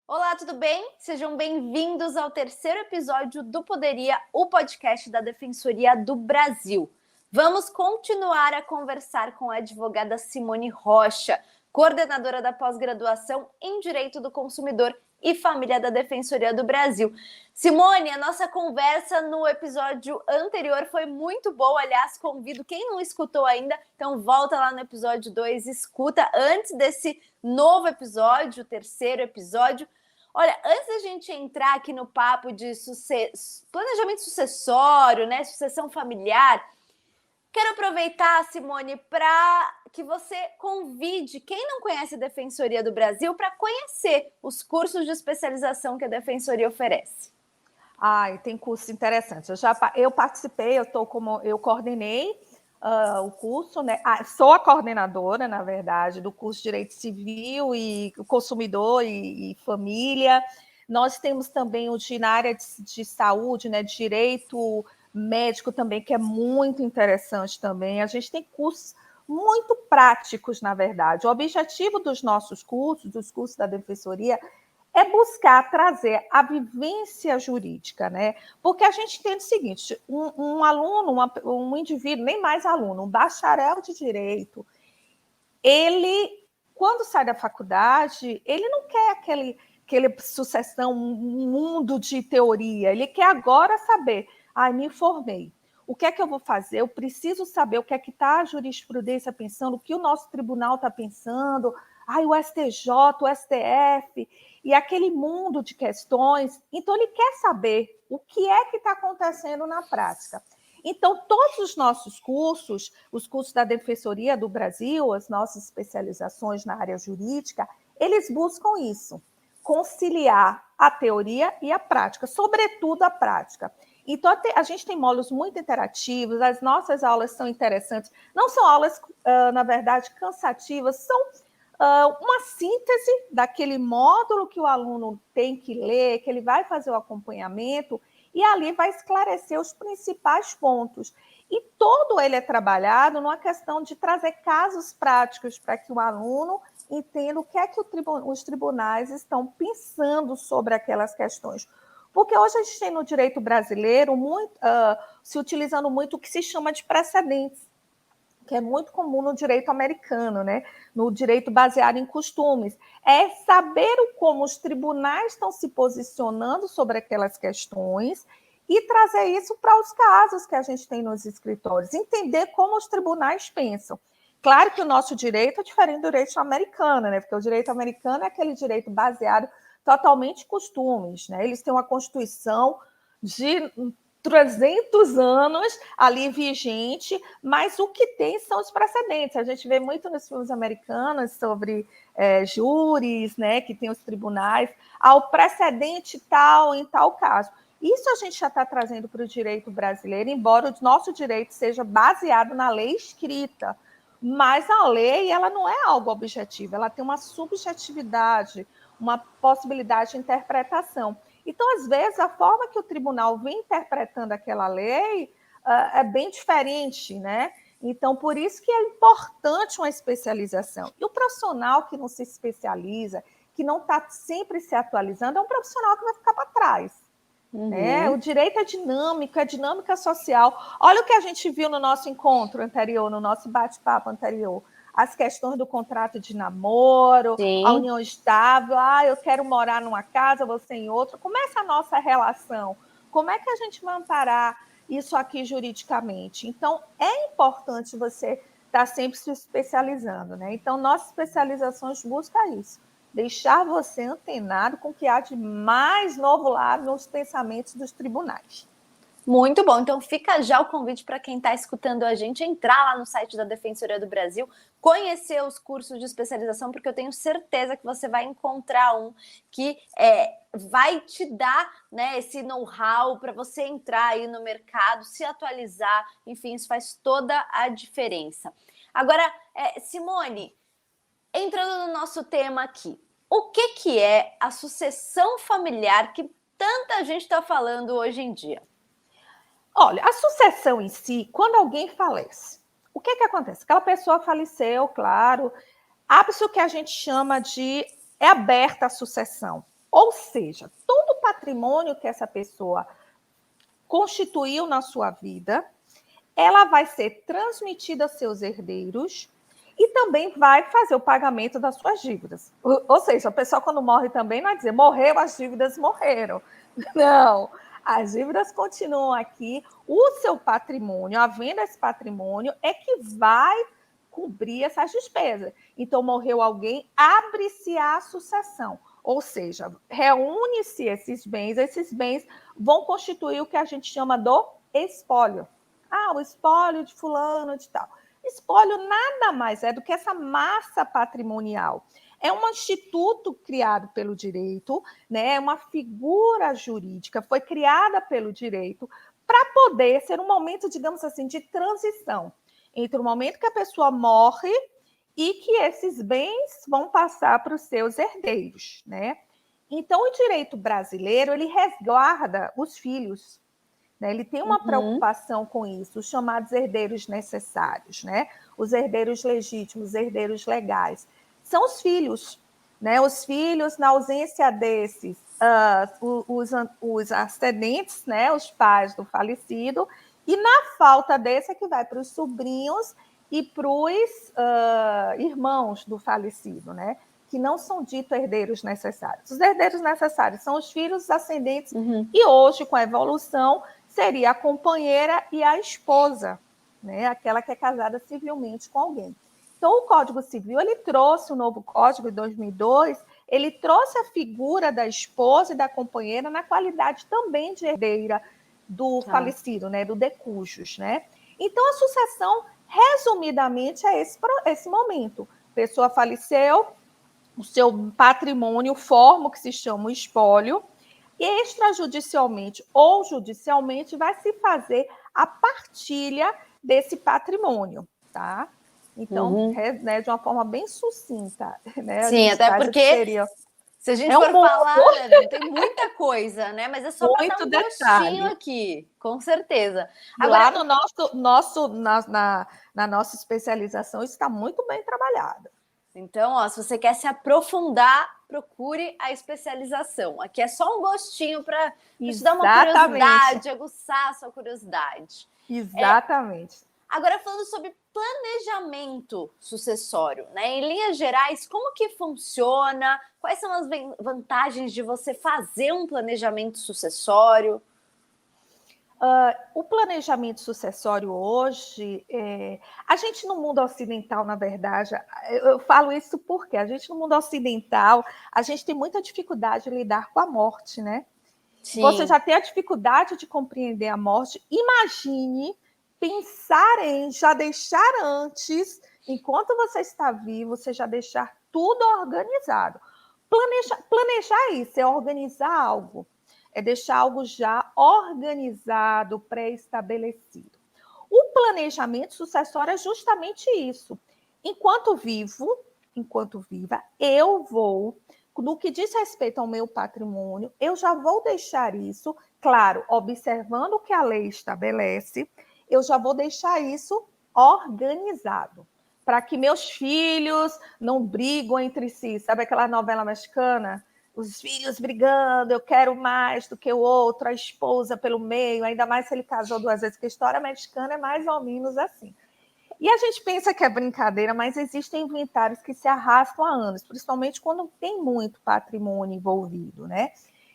Olá, tudo bem? Sejam bem-vindos ao terceiro episódio do Poderia, o podcast da Defensoria do Brasil. Vamos continuar a conversar com a advogada Simone Rocha, coordenadora da pós-graduação em Direito do Consumidor e Família da Defensoria do Brasil. Simone, a nossa conversa no episódio anterior foi muito boa, aliás, convido quem não escutou ainda, então volta lá no episódio 2, escuta antes desse novo episódio, o terceiro episódio. Olha, antes da gente entrar aqui no papo de planejamento sucessório, né, sucessão familiar, quero aproveitar, Simone, para que você convide quem não conhece a Defensoria do Brasil para conhecer os cursos de especialização que a Defensoria oferece. Tem cursos interessantes. Eu participei, eu coordenei o curso, né? Sou a coordenadora, na verdade, do curso de Direito Civil e Consumidor e Família. Nós temos também o na área de saúde, né? De Direito Médico também, que é muito interessante também. A gente tem cursos muito práticos, na verdade. O objetivo dos nossos cursos, dos cursos da Defensoria, é buscar trazer a vivência jurídica, né? Porque a gente entende o seguinte: um aluno, um indivíduo, nem mais aluno, um bacharel de direito, ele, quando sai da faculdade, ele não quer aquele sucessão, um mundo de teoria, ele quer agora saber, me formei. O que é que eu vou fazer? Eu preciso saber o que é que está a jurisprudência pensando, o que o nosso tribunal está pensando, o STJ, o STF, e aquele mundo de questões. Então, ele quer saber o que é que está acontecendo na prática. Então, todos os nossos cursos, os cursos da Defensoria do Brasil, as nossas especializações na área jurídica, eles buscam isso, conciliar a teoria e a prática, sobretudo a prática. Então, a gente tem módulos muito interativos, as nossas aulas são interessantes, não são aulas, na verdade, cansativas, são uma síntese daquele módulo que o aluno tem que ler, que ele vai fazer o acompanhamento, e ali vai esclarecer os principais pontos. E todo ele é trabalhado numa questão de trazer casos práticos para que o aluno entenda o que é que os tribunais estão pensando sobre aquelas questões. Porque hoje a gente tem no direito brasileiro se utilizando muito o que se chama de precedentes, que é muito comum no direito americano, né? No direito baseado em costumes. É saber como os tribunais estão se posicionando sobre aquelas questões e trazer isso para os casos que a gente tem nos escritórios, entender como os tribunais pensam. Claro que o nosso direito é diferente do direito americano, né? Porque o direito americano é aquele direito baseado totalmente em costumes, né? Eles têm uma Constituição de 300 anos ali vigente, mas o que tem são os precedentes. A gente vê muito nos filmes americanos sobre júris, né, que tem os tribunais, o precedente tal em tal caso. Isso a gente já está trazendo para o direito brasileiro, embora o nosso direito seja baseado na lei escrita, mas a lei ela não é algo objetivo, ela tem uma subjetividade, uma possibilidade de interpretação. Então, às vezes, a forma que o tribunal vem interpretando aquela lei é bem diferente, né? Então, por isso que é importante uma especialização. E o profissional que não se especializa, que não está sempre se atualizando, é um profissional que vai ficar para trás. Né? O direito é dinâmica social. Olha o que a gente viu no nosso encontro anterior, no nosso bate-papo anterior. As questões do contrato de namoro, Sim. A união estável, eu quero morar numa casa, você em outra. Como é essa nossa relação? Como é que a gente vai amparar isso aqui juridicamente? Então, é importante você estar sempre se especializando, né? Então, nossas especializações buscam isso. Deixar você antenado com o que há de mais novo lá nos pensamentos dos tribunais. Muito bom. Então fica já o convite para quem está escutando a gente entrar lá no site da Defensoria do Brasil, conhecer os cursos de especialização, porque eu tenho certeza que você vai encontrar um que vai te dar, né, esse know-how para você entrar aí no mercado, se atualizar, enfim, isso faz toda a diferença. Agora, Simone, entrando no nosso tema aqui, o que é a sucessão familiar que tanta gente está falando hoje em dia? Olha, a sucessão em si, quando alguém falece, o que acontece? Aquela pessoa faleceu, claro, abre-se o que a gente chama de aberta a sucessão. Ou Ou seja, todo o patrimônio que essa pessoa constituiu na sua vida, ela vai ser transmitida a seus herdeiros e também vai fazer o pagamento das suas dívidas. Ou seja, a pessoa quando morre também não vai dizer morreu, as dívidas morreram. Não, as dívidas continuam aqui, o seu patrimônio, a venda desse patrimônio é que vai cobrir essas despesas. Então, morreu alguém, abre-se a sucessão. Ou seja, reúne-se esses bens vão constituir o que a gente chama do espólio. Ah, o espólio de fulano, de tal. Espólio nada mais é do que essa massa patrimonial. É um instituto criado pelo direito, né? É uma figura jurídica, foi criada pelo direito para poder ser um momento, digamos assim, de transição entre o momento que a pessoa morre e que esses bens vão passar para os seus herdeiros, né? Então, o direito brasileiro, ele resguarda os filhos, né? Ele tem uma preocupação com isso, os chamados herdeiros necessários, né? Os herdeiros legítimos, herdeiros legais. São os filhos, né? Os filhos, na ausência desses, os ascendentes, né? Os pais do falecido, e na falta desse é que vai para os sobrinhos e para os irmãos do falecido, né? Que não são ditos herdeiros necessários. Os herdeiros necessários são os filhos, os ascendentes, e hoje, com a evolução, seria a companheira e a esposa, né? Aquela que é casada civilmente com alguém. Então, o Código Civil, ele trouxe o novo Código de 2002, ele trouxe a figura da esposa e da companheira na qualidade também de herdeira do falecido, né? Do decujus, né? Então, a sucessão, resumidamente, é esse momento. A pessoa faleceu, o seu patrimônio forma o que se chama o espólio, e extrajudicialmente ou judicialmente vai se fazer a partilha desse patrimônio, tá? Então, né, de uma forma bem sucinta, né? Sim, até porque se a gente for falar, né, tem muita coisa, né? Mas é só para dar um gostinho aqui, com certeza. Agora, lá no na nossa especialização, isso está muito bem trabalhado. Então, ó, se você quer se aprofundar, procure a especialização. Aqui é só um gostinho para te dar uma curiosidade, aguçar a sua curiosidade. Exatamente. Agora, falando sobre planejamento sucessório, né? Em linhas gerais, como que funciona? Quais são as vantagens de você fazer um planejamento sucessório? O planejamento sucessório hoje, a gente no mundo ocidental, na verdade, eu falo isso porque a gente no mundo ocidental, a gente tem muita dificuldade de lidar com a morte, né? Sim. Você já tem a dificuldade de compreender a morte, imagine pensar em já deixar antes, enquanto você está vivo, você já deixar tudo organizado. Planejar isso é organizar algo. É deixar algo já organizado, pré-estabelecido. O planejamento sucessório é justamente isso. Enquanto viva, eu vou, no que diz respeito ao meu patrimônio, eu já vou deixar isso, claro, observando o que a lei estabelece, eu já vou deixar isso organizado, para que meus filhos não brigam entre si. Sabe aquela novela mexicana? Os filhos brigando, eu quero mais do que o outro, a esposa pelo meio, ainda mais se ele casou 2 vezes, porque a história mexicana é mais ou menos assim. E a gente pensa que é brincadeira, mas existem inventários que se arrastam há anos, principalmente quando tem muito patrimônio envolvido, né?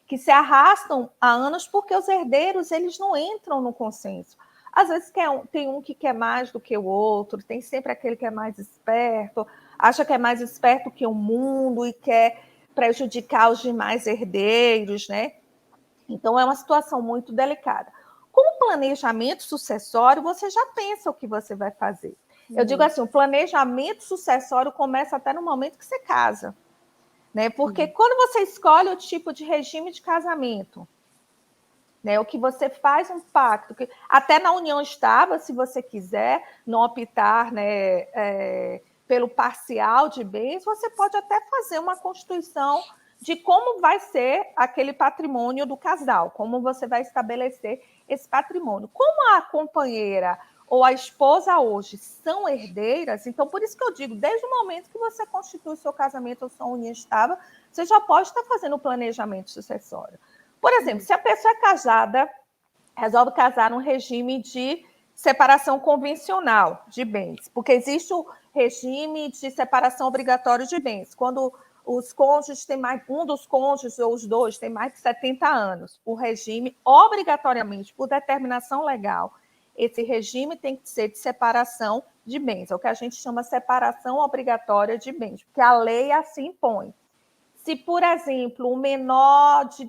Que se arrastam há anos porque os herdeiros, eles não entram no consenso. Às vezes tem um que quer mais do que o outro, tem sempre aquele que é mais esperto, acha que é mais esperto que o mundo e quer prejudicar os demais herdeiros, né? Então, é uma situação muito delicada. Com o planejamento sucessório, você já pensa o que você vai fazer. Eu digo assim, o planejamento sucessório começa até no momento que você casa, né? Porque quando você escolhe o tipo de regime de casamento, né, o que você faz um pacto, até na união estável, se você quiser, não optar, né, pelo parcial de bens, você pode até fazer uma constituição de como vai ser aquele patrimônio do casal, como você vai estabelecer esse patrimônio. Como a companheira ou a esposa hoje são herdeiras, então por isso que eu digo, desde o momento que você constitui o seu casamento ou sua união estável, você já pode estar fazendo o planejamento sucessório. Por exemplo, se a pessoa é casada, resolve casar num regime de separação convencional de bens, porque existe o regime de separação obrigatória de bens, quando os cônjuges têm mais, um dos cônjuges ou os dois tem mais de 70 anos, o regime, obrigatoriamente, por determinação legal, esse regime tem que ser de separação de bens, é o que a gente chama separação obrigatória de bens, porque a lei assim impõe. Se, por exemplo, o menor tem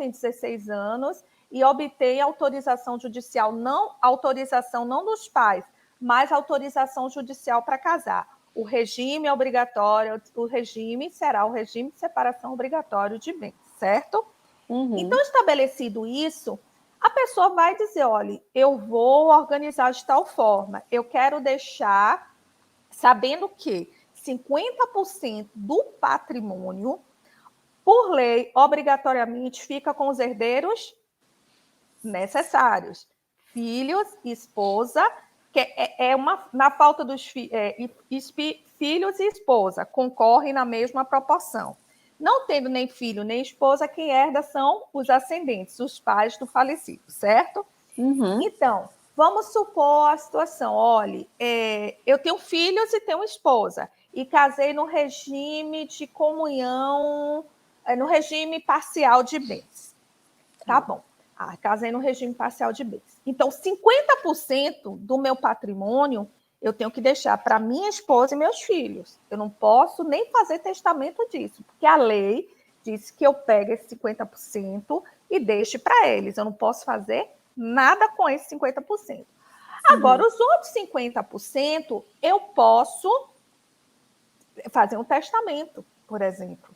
16 anos e obtém autorização judicial, autorização não dos pais, mas autorização judicial para casar. O regime é obrigatório, o regime será o regime de separação obrigatório de bens, certo? Então, estabelecido isso, a pessoa vai dizer, olha, eu vou organizar de tal forma, eu quero deixar, sabendo que 50% do patrimônio, por lei, obrigatoriamente fica com os herdeiros necessários. Filhos, esposa, que na falta dos filhos e esposa, concorrem na mesma proporção. Não tendo nem filho nem esposa, quem herda são os ascendentes, os pais do falecido, certo? Então, vamos supor a situação, olha, eu tenho filhos e tenho esposa, e casei no regime de comunhão, no regime parcial de bens. Tá bom. Casei no regime parcial de bens. Então, 50% do meu patrimônio eu tenho que deixar para minha esposa e meus filhos. Eu não posso nem fazer testamento disso, porque a lei diz que eu pego esse 50% e deixe para eles. Eu não posso fazer nada com esse 50%. Agora, os outros 50%, eu posso fazer um testamento, por exemplo.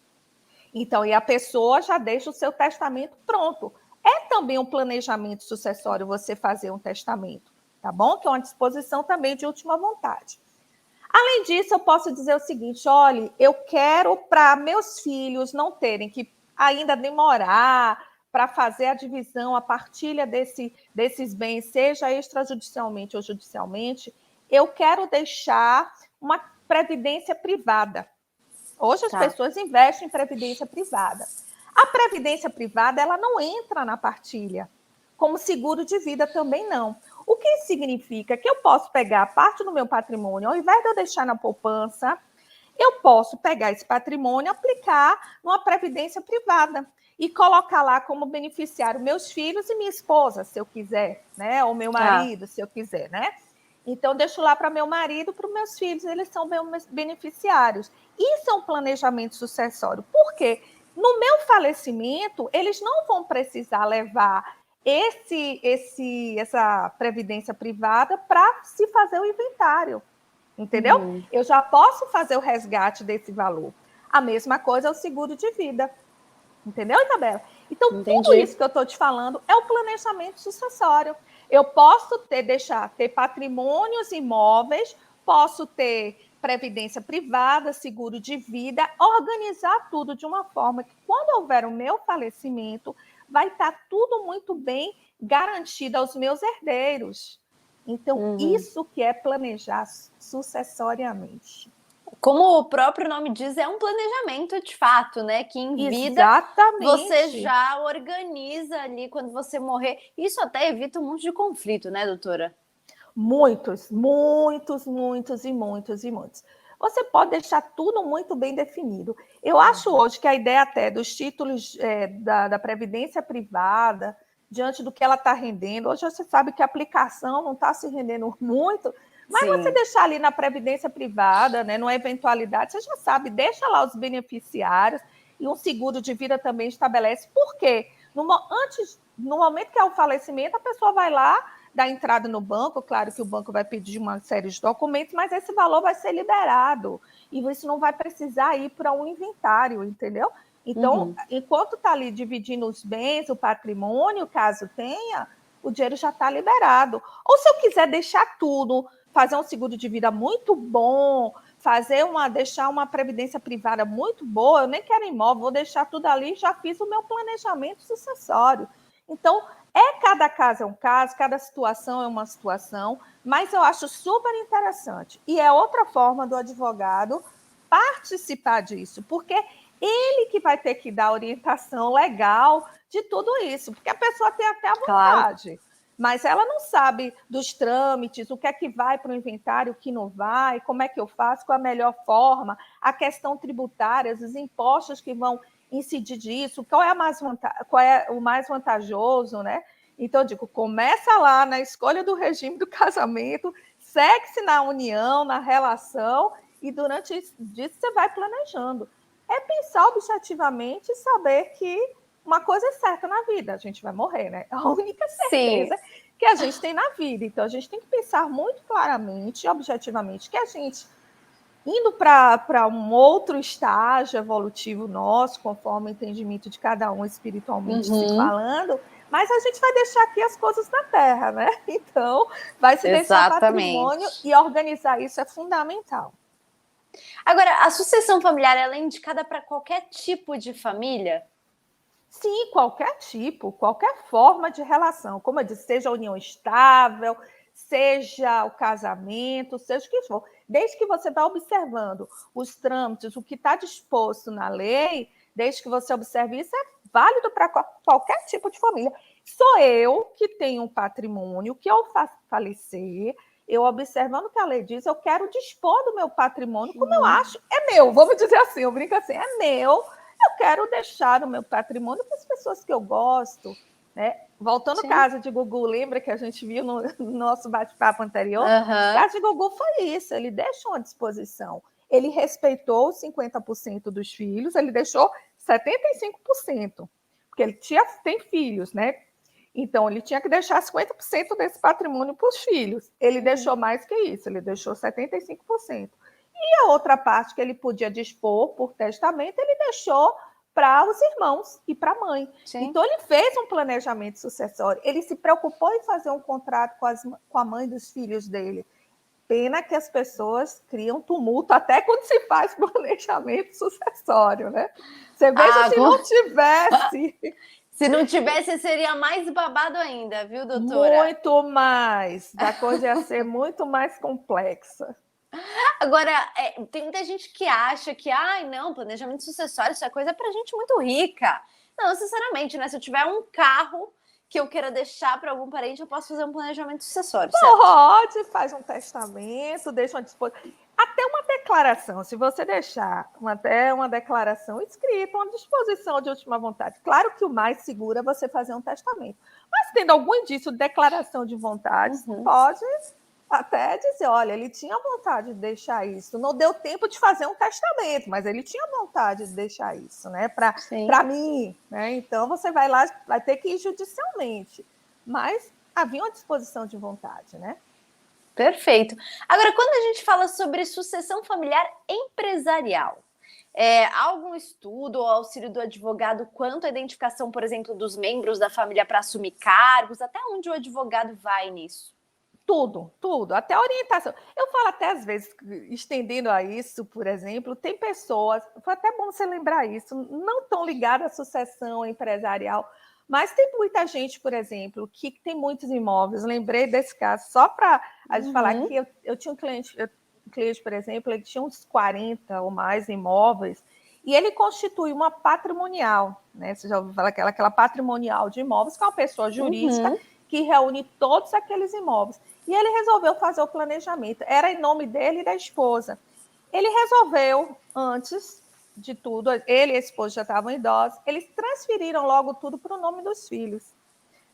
Então, e a pessoa já deixa o seu testamento pronto. É também um planejamento sucessório você fazer um testamento, tá bom? Que é uma disposição também de última vontade. Além disso, eu posso dizer o seguinte, olha, eu quero para meus filhos não terem que ainda demorar para fazer a divisão, a partilha desses bens, seja extrajudicialmente ou judicialmente, eu quero deixar uma previdência privada. Hoje as pessoas investem em previdência privada. A previdência privada, ela não entra na partilha, como seguro de vida também não. O que significa que eu posso pegar parte do meu patrimônio, ao invés de eu deixar na poupança, eu posso pegar esse patrimônio, aplicar numa previdência privada e colocar lá como beneficiário meus filhos e minha esposa, se eu quiser, né? Ou meu marido, se eu quiser, né? Então, deixo lá para meu marido, para os meus filhos, eles são meus beneficiários. Isso é um planejamento sucessório. Por quê? No meu falecimento, eles não vão precisar levar essa previdência privada para se fazer o inventário, entendeu? Eu já posso fazer o resgate desse valor. A mesma coisa é o seguro de vida, entendeu, Isabela? Então, tudo isso que eu estou te falando é o planejamento sucessório. Eu posso ter patrimônios imóveis, posso ter previdência privada, seguro de vida, organizar tudo de uma forma que, quando houver o meu falecimento, vai estar tudo muito bem garantido aos meus herdeiros. Então, isso que é planejar sucessoriamente. Como o próprio nome diz, é um planejamento de fato, né? Que em vida você já organiza ali quando você morrer. Isso até evita um monte de conflito, né, doutora? Muitos. Você pode deixar tudo muito bem definido. Eu acho hoje que a ideia até dos títulos da Previdência Privada, diante do que ela está rendendo, hoje você sabe que a aplicação não está se rendendo muito, mas você deixar ali na Previdência Privada, né, numa eventualidade, você já sabe, deixa lá os beneficiários, e um seguro de vida também estabelece. Por quê? No momento que é o falecimento, a pessoa vai lá, dá entrada no banco, claro que o banco vai pedir uma série de documentos, mas esse valor vai ser liberado, e isso não vai precisar ir para um inventário, entendeu? Então, enquanto está ali dividindo os bens, o patrimônio, caso tenha, o dinheiro já está liberado. Ou se eu quiser deixar tudo, fazer um seguro de vida muito bom, deixar uma previdência privada muito boa, eu nem quero imóvel, vou deixar tudo ali, já fiz o meu planejamento sucessório. Então, cada caso é um caso, cada situação é uma situação, mas eu acho super interessante. E é outra forma do advogado participar disso, porque ele que vai ter que dar orientação legal de tudo isso, porque a pessoa tem até a vontade, claro, mas ela não sabe dos trâmites, o que é que vai para o inventário, o que não vai, como é que eu faço, qual a melhor forma, a questão tributária, os impostos que vão incidir disso, qual é o mais vantajoso, né? Então, eu digo, começa lá na escolha do regime do casamento, segue-se na união, na relação, e durante isso você vai planejando. É pensar objetivamente e saber que uma coisa é certa na vida, a gente vai morrer, né? A única certeza que a gente tem na vida. Então, a gente tem que pensar muito claramente, objetivamente, que a gente, indo para um outro estágio evolutivo nosso, conforme o entendimento de cada um espiritualmente se falando, mas a gente vai deixar aqui as coisas na Terra, né? Então, vai se deixar patrimônio e organizar isso é fundamental. Agora, a sucessão familiar, ela é indicada para qualquer tipo de família? Sim, qualquer tipo, qualquer forma de relação. Como eu disse, seja a união estável, seja o casamento, seja o que for. Desde que você vá observando os trâmites, o que está disposto na lei, desde que você observe isso, é válido para qualquer tipo de família. Sou eu que tenho um patrimônio, que ao falecer, eu observando o que a lei diz, eu quero dispor do meu patrimônio, como eu acho, é meu. Vamos dizer assim, eu brinco assim, é meu. Eu quero deixar o meu patrimônio para as pessoas que eu gosto, né? Voltando ao caso de Gugu, lembra que a gente viu no nosso bate-papo anterior? O caso de Gugu foi isso, ele deixou à disposição. Ele respeitou os 50% dos filhos, ele deixou 75%, porque ele tem filhos, né? Então, ele tinha que deixar 50% desse patrimônio para os filhos. Ele deixou mais que isso, ele deixou 75%. E a outra parte que ele podia dispor por testamento, ele deixou para os irmãos e para a mãe. Sim. Então, ele fez um planejamento sucessório. Ele se preocupou em fazer um contrato com a mãe dos filhos dele. Pena que as pessoas criam tumulto até quando se faz planejamento sucessório, né? Você veja se não tivesse... Se não tivesse, seria mais babado ainda, viu, doutora? Muito mais. A coisa ia ser muito mais complexa. Agora, tem muita gente que acha que, não, planejamento sucessório, isso é coisa para gente muito rica. Não, sinceramente, né? Se eu tiver um carro que eu queira deixar para algum parente, eu posso fazer um planejamento sucessório, certo? Pode, faz um testamento, deixa uma disposição. Até uma declaração, se você deixar até uma declaração escrita, uma disposição de última vontade. Claro que o mais seguro é você fazer um testamento. Mas tendo algum indício de declaração de vontade, pode até dizer, olha, ele tinha vontade de deixar isso. Não deu tempo de fazer um testamento, mas ele tinha vontade de deixar isso, né? Para mim, né? Então você vai lá, vai ter que ir judicialmente. Mas havia uma disposição de vontade, né? Perfeito. Agora, quando a gente fala sobre sucessão familiar empresarial, há algum estudo ou auxílio do advogado quanto à identificação, por exemplo, dos membros da família para assumir cargos? Até onde o advogado vai nisso? Tudo, tudo, até a orientação. Eu falo até às vezes, estendendo a isso, por exemplo, tem pessoas, foi até bom você lembrar isso, não tão ligada à sucessão empresarial, mas tem muita gente, por exemplo, que tem muitos imóveis. Lembrei desse caso, só para a gente falar que eu tinha um cliente, por exemplo, ele tinha uns 40 ou mais imóveis, e ele constitui uma patrimonial, né? Você já ouviu falar aquela patrimonial de imóveis, que é uma pessoa jurídica que reúne todos aqueles imóveis. E ele resolveu fazer o planejamento. Era em nome dele e da esposa. Ele resolveu, antes de tudo, ele e a esposa já estavam idosos, eles transferiram logo tudo para o nome dos filhos.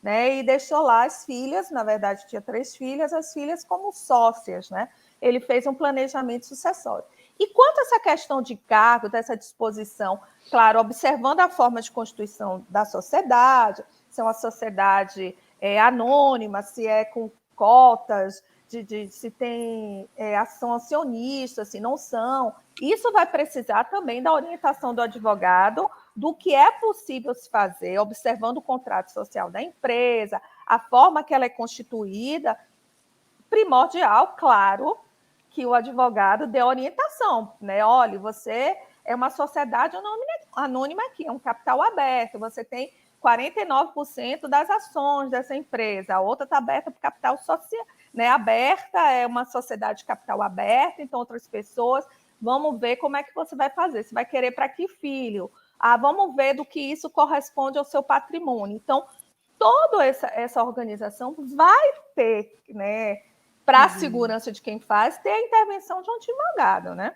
Né? E deixou lá as filhas, na verdade tinha 3 filhas, as filhas como sócias. Né? Ele fez um planejamento sucessório. E quanto a essa questão de cargo, dessa disposição, claro, observando a forma de constituição da sociedade, se é uma sociedade anônima, se é com cotas, se tem ação acionista, se não são. Isso vai precisar também da orientação do advogado, do que é possível se fazer, observando o contrato social da empresa, a forma que ela é constituída, primordial, claro, que o advogado dê orientação, né? Olha, você é uma sociedade anônima aqui, é um capital aberto, você tem 49% das ações dessa empresa, a outra está aberta para capital social, né? Aberta, é uma sociedade de capital aberta, então outras pessoas, vamos ver como é que você vai fazer, você vai querer para que filho? Vamos ver do que isso corresponde ao seu patrimônio. Então, toda essa organização vai ter, né, para a segurança de quem faz, ter a intervenção de um advogado, né?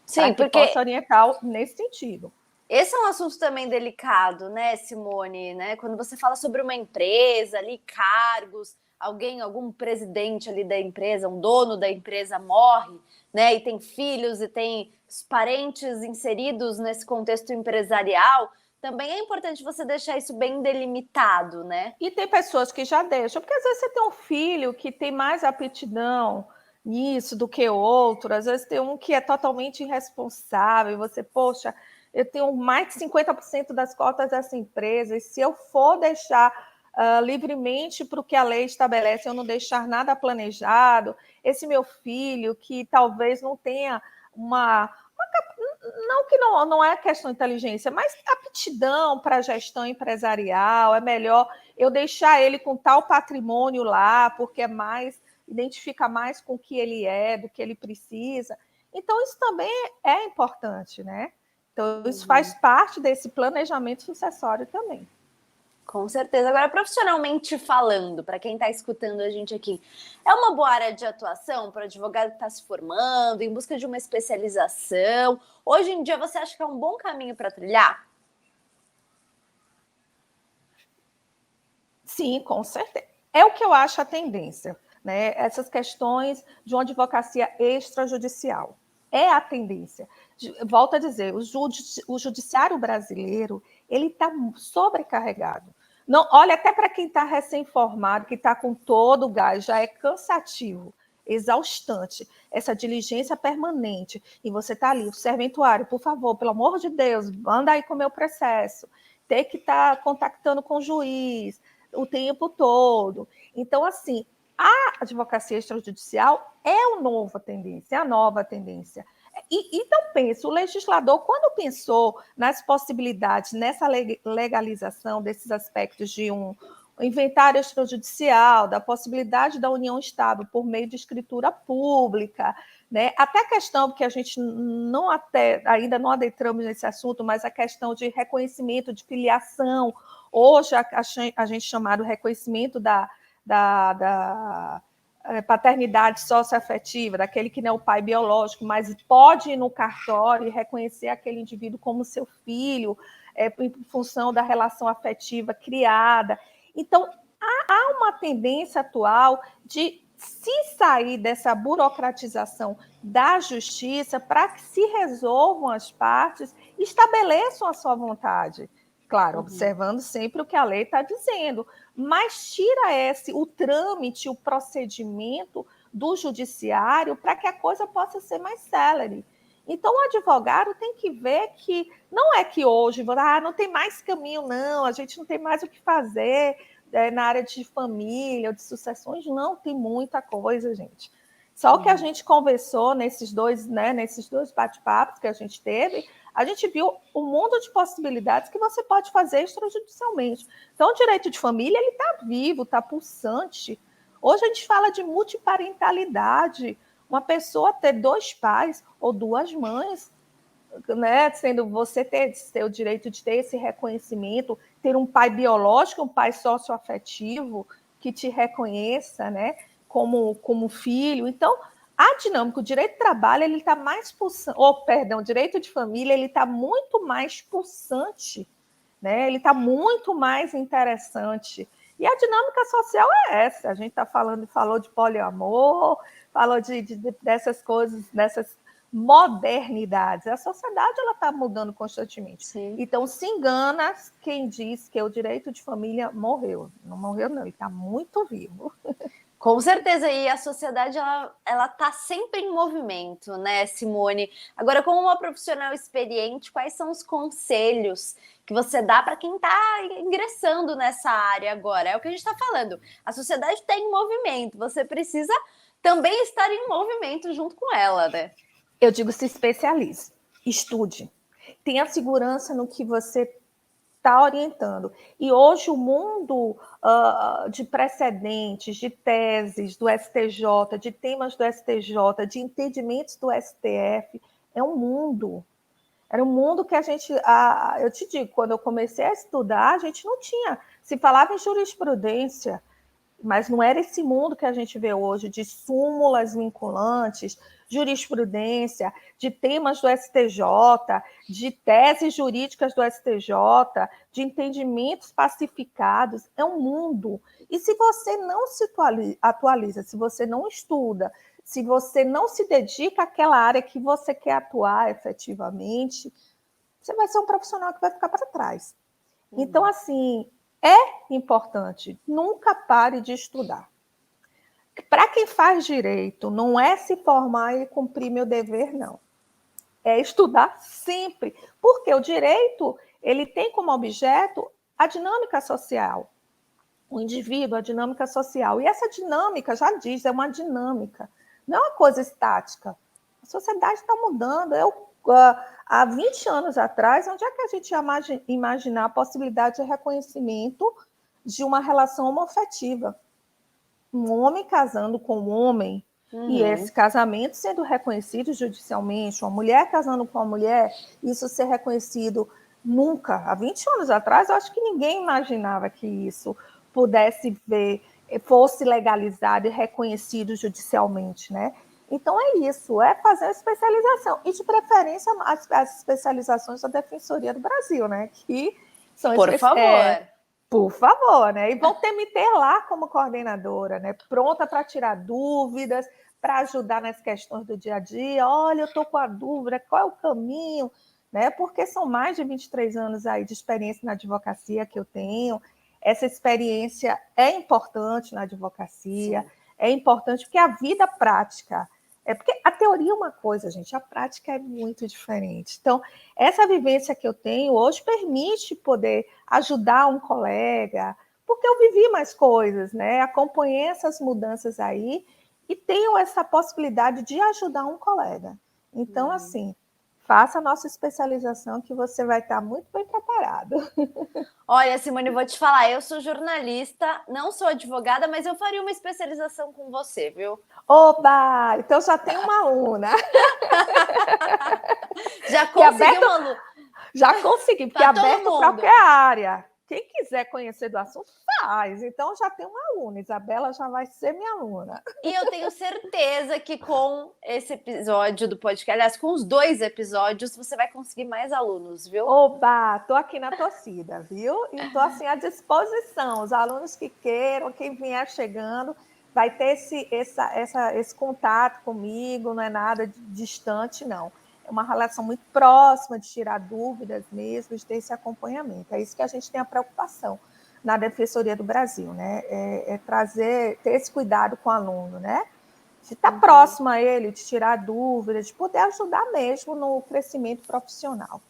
Sim, que porque possa orientar nesse sentido. Esse é um assunto também delicado, né, Simone? Né? Quando você fala sobre uma empresa ali, cargos, algum presidente ali da empresa, um dono da empresa morre, né? E tem filhos e tem os parentes inseridos nesse contexto empresarial, também é importante você deixar isso bem delimitado, né? E tem pessoas que já deixam, porque às vezes você tem um filho que tem mais aptidão nisso do que outro, às vezes tem um que é totalmente irresponsável, e você, poxa, eu tenho mais de 50% das cotas dessa empresa, e se eu for deixar livremente para o que a lei estabelece, eu não deixar nada planejado, esse meu filho que talvez não tenha não que não é questão de inteligência, mas aptidão para a gestão empresarial, é melhor eu deixar ele com tal patrimônio lá, porque identifica mais com o que ele é, do que ele precisa. Então, isso também é importante, né? Então, isso faz parte desse planejamento sucessório também. Com certeza. Agora, profissionalmente falando, para quem está escutando a gente aqui, é uma boa área de atuação para o advogado que está se formando, em busca de uma especialização? Hoje em dia, você acha que é um bom caminho para trilhar? Sim, com certeza. É o que eu acho a tendência, né? Essas questões de uma advocacia extrajudicial. É a tendência. Volto a dizer, o judiciário brasileiro ele está sobrecarregado. Não, olha, até para quem está recém-formado, que está com todo o gás, já é cansativo, exaustante, essa diligência permanente. E você está ali, o serventuário, por favor, pelo amor de Deus, anda aí com o meu processo. Ter que estar contactando com o juiz o tempo todo. Então, assim, a advocacia extrajudicial é a nova tendência. Então, penso, o legislador, quando pensou nas possibilidades, nessa legalização desses aspectos de um inventário extrajudicial, da possibilidade da união estável por meio de escritura pública, né? Até a questão, porque a gente ainda não adentramos nesse assunto, mas a questão de reconhecimento de filiação, hoje a gente chamado reconhecimento da paternidade socioafetiva, daquele que não é o pai biológico, mas pode ir no cartório e reconhecer aquele indivíduo como seu filho, em função da relação afetiva criada. Então, há uma tendência atual de se sair dessa burocratização da justiça para que se resolvam as partes e estabeleçam a sua vontade. Claro, observando sempre o que a lei está dizendo, mas tira o trâmite, o procedimento do judiciário para que a coisa possa ser mais célere. Então, o advogado tem que ver que não é que hoje não tem mais caminho, não, a gente não tem mais o que fazer na área de família ou de sucessões, não, tem muita coisa, gente. Só o que a gente conversou nesses dois bate-papos que a gente teve, a gente viu um mundo de possibilidades que você pode fazer extrajudicialmente. Então, o direito de família ele está vivo, está pulsante. Hoje a gente fala de multiparentalidade, uma pessoa ter 2 pais ou 2 mães, né? Sendo você ter o direito de ter esse reconhecimento, ter um pai biológico, um pai socioafetivo que te reconheça, né? Como filho. Então, a dinâmica, o direito de trabalho, ele está mais pulsante, o direito de família, ele está muito mais pulsante, né? Ele está muito mais interessante. E a dinâmica social é essa. A gente falou de poliamor, falou dessas coisas, dessas modernidades. A sociedade ela está mudando constantemente. Sim. Então, se engana quem diz que o direito de família morreu. Não morreu, não, ele está muito vivo. Com certeza, e a sociedade ela está sempre em movimento, né, Simone? Agora, como uma profissional experiente, quais são os conselhos que você dá para quem está ingressando nessa área agora? É o que a gente está falando. A sociedade está em movimento, você precisa também estar em movimento junto com ela, né? Eu digo, se especialize, estude, tenha segurança no que você está orientando. E hoje o mundo de precedentes, de teses do STJ, de temas do STJ, de entendimentos do STF, é um mundo. Era um mundo que a gente... eu te digo, quando eu comecei a estudar, a gente não tinha... Se falava em jurisprudência, mas não era esse mundo que a gente vê hoje, de súmulas vinculantes, jurisprudência, de temas do STJ, de teses jurídicas do STJ, de entendimentos pacificados. É um mundo. E se você não se atualiza, se você não estuda, se você não se dedica àquela área que você quer atuar efetivamente, você vai ser um profissional que vai ficar para trás. Então, assim, é importante, nunca pare de estudar. Para quem faz direito, não é se formar e cumprir meu dever, não. É estudar sempre, porque o direito, ele tem como objeto a dinâmica social. O indivíduo, a dinâmica social. E essa dinâmica, já diz, é uma dinâmica, não é uma coisa estática. A sociedade está mudando. Há 20 anos atrás, onde é que a gente ia imaginar a possibilidade de reconhecimento de uma relação homoafetiva? Um homem casando com um homem, e esse casamento sendo reconhecido judicialmente, uma mulher casando com uma mulher, isso ser reconhecido nunca. Há 20 anos atrás, eu acho que ninguém imaginava que isso fosse legalizado e reconhecido judicialmente, né? Então é isso, é fazer a especialização, e de preferência as especializações da Defensoria do Brasil, né? Que são Por favor. Por favor, né? E vão me ter lá como coordenadora, né? Pronta para tirar dúvidas, para ajudar nas questões do dia a dia. Olha, eu estou com a dúvida, qual é o caminho? Né? Porque são mais de 23 anos aí de experiência na advocacia que eu tenho. Essa experiência é importante na advocacia, sim, é importante porque a vida prática... porque a teoria é uma coisa, gente, a prática é muito diferente. Então, essa vivência que eu tenho hoje permite poder ajudar um colega, porque eu vivi mais coisas, né? Acompanhei essas mudanças aí e tenho essa possibilidade de ajudar um colega. Então, assim, faça a nossa especialização que você vai estar muito bem preparado. Olha, Simone, vou te falar, eu sou jornalista, não sou advogada, mas eu faria uma especialização com você, viu? Oba! Então já tem uma aluna. Já consegui uma aluna. Já consegui, porque é aberto para qualquer área. Quem quiser conhecer do assunto, faz. Então, já tem uma aluna. Isabela já vai ser minha aluna. E eu tenho certeza que com esse episódio do podcast, aliás, com os 2 episódios, você vai conseguir mais alunos, viu? Oba! Estou aqui na torcida, viu? E estou assim, à disposição. Os alunos que queiram, quem vier chegando, vai ter esse contato comigo, não é nada distante, não. É uma relação muito próxima, de tirar dúvidas mesmo, de ter esse acompanhamento. É isso que a gente tem a preocupação na Defensoria do Brasil, né? Ter esse cuidado com o aluno, né? De estar próximo a ele, de tirar dúvidas, de poder ajudar mesmo no crescimento profissional.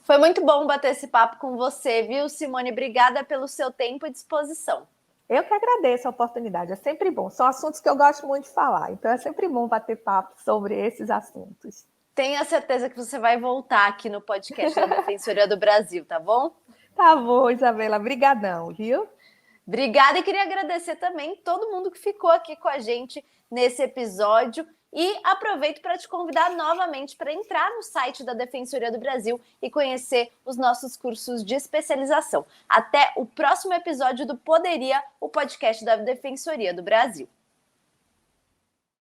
Foi muito bom bater esse papo com você, viu, Simone? Obrigada pelo seu tempo e disposição. Eu que agradeço a oportunidade, é sempre bom. São assuntos que eu gosto muito de falar, então é sempre bom bater papo sobre esses assuntos. Tenha certeza que você vai voltar aqui no podcast da Defensoria do Brasil, tá bom? Tá bom, Isabela. Brigadão, viu? Obrigada, e queria agradecer também todo mundo que ficou aqui com a gente nesse episódio. E aproveito para te convidar novamente para entrar no site da Defensoria do Brasil e conhecer os nossos cursos de especialização. Até o próximo episódio do Poderia, o podcast da Defensoria do Brasil.